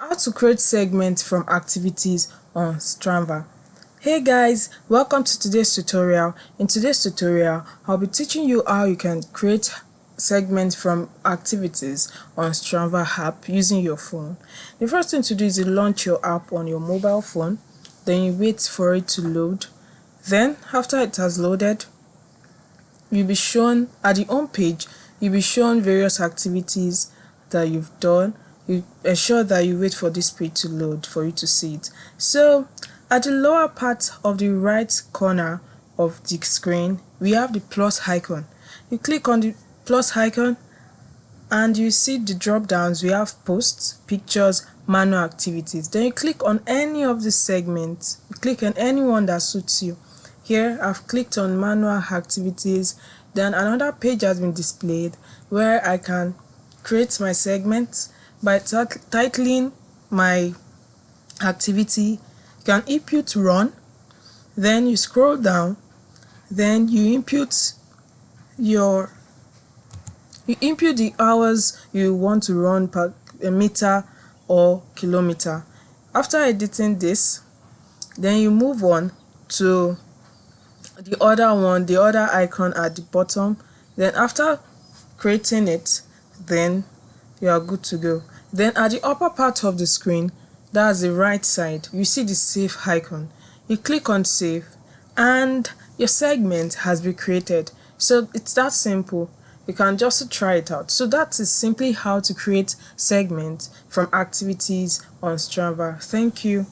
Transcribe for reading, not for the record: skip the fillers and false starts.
How to create segments from activities on Strava. Hey guys, welcome to today's tutorial. In today's tutorial, I'll be teaching you how you can create segments from activities on Strava app using your phone. The first thing to do is to launch your app on your mobile phone. Then you wait for it to load. Then after it has loaded, you'll be shown at the home page, you'll be shown various activities that you've done. You ensure that you wait for this page to load for you to see it. So at the lower part of the right corner of the screen, we have the plus icon. You click on the plus icon and you see the drop downs. We have posts, pictures, manual activities. Then you click on any of the segments. You click on any one that suits you. Here I've clicked on manual activities. Then another page has been displayed where I can create my segment by titling my activity. You can input run, then you scroll down, then you input the hours you want to run per meter or kilometer. After editing this, then you move on to the other icon at the bottom. Then after creating it, then you are good to go. Then at the upper part of the screen, that's the right side, you see the save icon. You click on save and your segment has been created. So it's that simple. You can just try it out. So that is simply how to create segments from activities on Strava. Thank you.